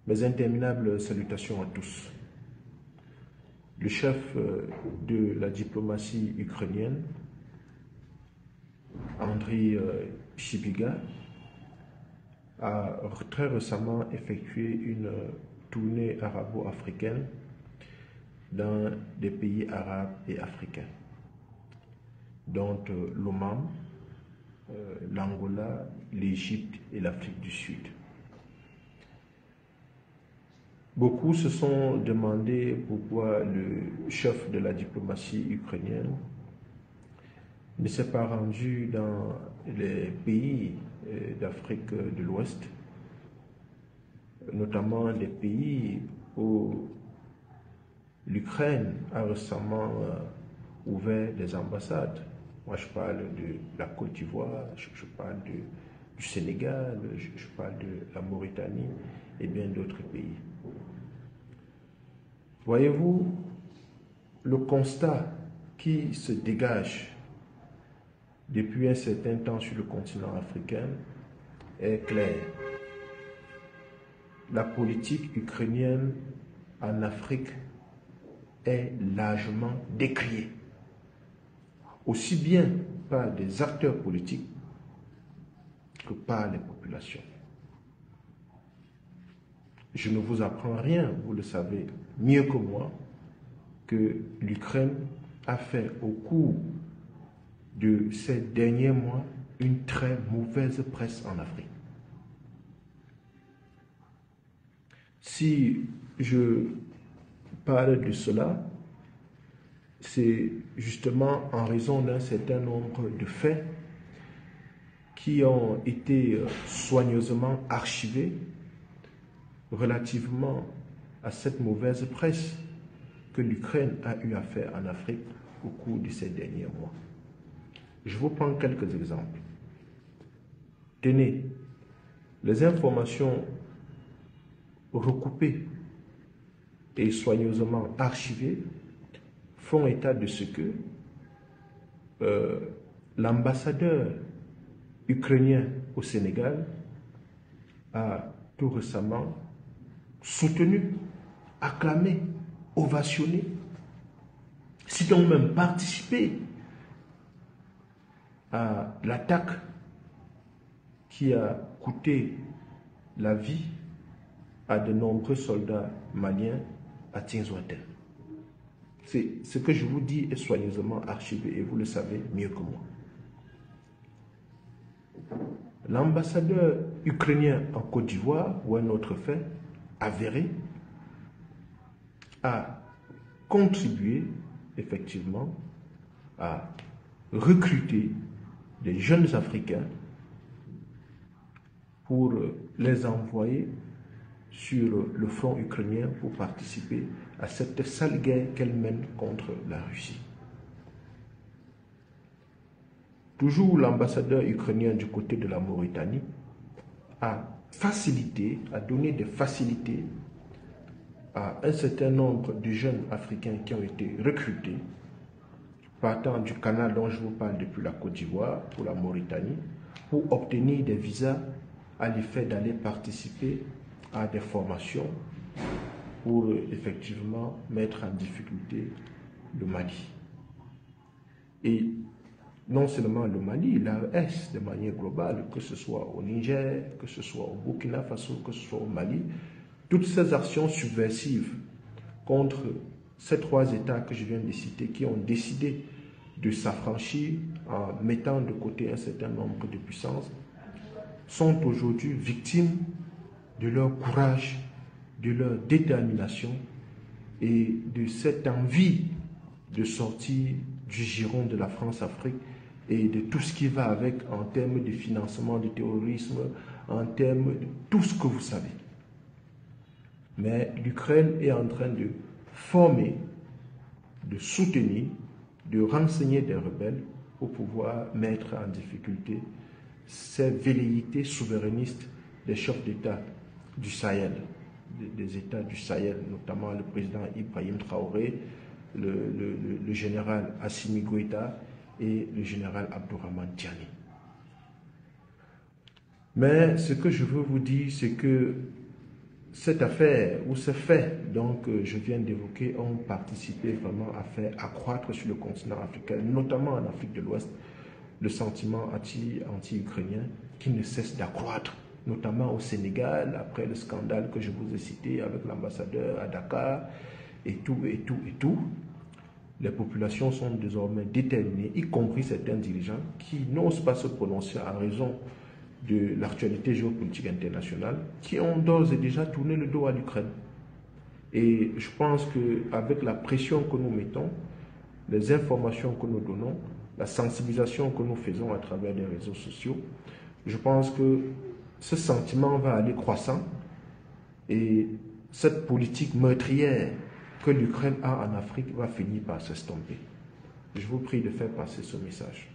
Mes interminables salutations à tous. Le chef de la diplomatie ukrainienne, Andriy Sybiga, a très récemment effectué une tournée arabo-africaine dans des pays arabes et africains, dont l'Oman, l'Angola, l'Égypte et l'Afrique du Sud. Beaucoup se sont demandé pourquoi le chef de la diplomatie ukrainienne ne s'est pas rendu dans les pays d'Afrique de l'Ouest, notamment des pays où l'Ukraine a récemment ouvert des ambassades. Moi, je parle de la Côte d'Ivoire, je parle du Sénégal, je parle de la Mauritanie et bien d'autres pays. Voyez-vous, le constat qui se dégage depuis un certain temps sur le continent africain est clair. La politique ukrainienne en Afrique est largement décriée, aussi bien par des acteurs politiques que par les populations. Je ne vous apprends rien, vous le savez mieux que moi, que l'Ukraine a fait au cours de ces derniers mois une très mauvaise presse en Afrique. Si je parle de cela, c'est justement en raison d'un certain nombre de faits qui ont été soigneusement archivés relativement à cette mauvaise presse que l'Ukraine a eu à faire en Afrique au cours de ces derniers mois. Je vous prends quelques exemples. Tenez, les informations recoupées et soigneusement archivées font état de ce que l'ambassadeur ukrainien au Sénégal a tout récemment soutenu, acclamé, ovationné, sinon même participé à l'attaque qui a coûté la vie à de nombreux soldats maliens à Tinzouaten. Ce que je vous dis est soigneusement archivé et vous le savez mieux que moi. L'ambassadeur ukrainien en Côte d'Ivoire, ou un autre fait avéré, a contribué effectivement à recruter des jeunes Africains pour les envoyer sur le front ukrainien pour participer à cette sale guerre qu'elle mène contre la Russie. Toujours l'ambassadeur ukrainien du côté de la Mauritanie a facilité, a donné des facilités à un certain nombre de jeunes Africains qui ont été recrutés partant du canal dont je vous parle depuis la Côte d'Ivoire pour la Mauritanie pour obtenir des visas à l'effet d'aller participer à des formations pour effectivement mettre en difficulté le Mali. Et non seulement le Mali, l'AES de manière globale, que ce soit au Niger, que ce soit au Burkina Faso, que ce soit au Mali, toutes ces actions subversives contre ces trois États que je viens de citer qui ont décidé de s'affranchir en mettant de côté un certain nombre de puissances sont aujourd'hui victimes de leur courage, de leur détermination et de cette envie de sortir du giron de la France-Afrique et de tout ce qui va avec en termes de financement du terrorisme, en termes de tout ce que vous savez. Mais l'Ukraine est en train de former, de soutenir, de renseigner des rebelles pour pouvoir mettre en difficulté ces velléités souverainistes des chefs d'État du Sahel, des États du Sahel, notamment le président Ibrahim Traoré, le général Assimi Goïta et le général Abdourahmane Tiani. Mais ce que je veux vous dire, c'est que cette affaire ou ces faits donc, que je viens d'évoquer ont participé vraiment à faire accroître sur le continent africain, notamment en Afrique de l'Ouest, le sentiment anti-ukrainien qui ne cesse d'accroître, notamment au Sénégal, après le scandale que je vous ai cité avec l'ambassadeur à Dakar, et tout, et tout, et tout. Les populations sont désormais déterminées, y compris certains dirigeants qui n'osent pas se prononcer en raison de l'actualité géopolitique internationale, qui ont d'ores et déjà tourné le dos à l'Ukraine. Et je pense qu'avec la pression que nous mettons, les informations que nous donnons, la sensibilisation que nous faisons à travers les réseaux sociaux, je pense que ce sentiment va aller croissant et cette politique meurtrière que l'Ukraine a en Afrique va finir par s'estomper. Je vous prie de faire passer ce message.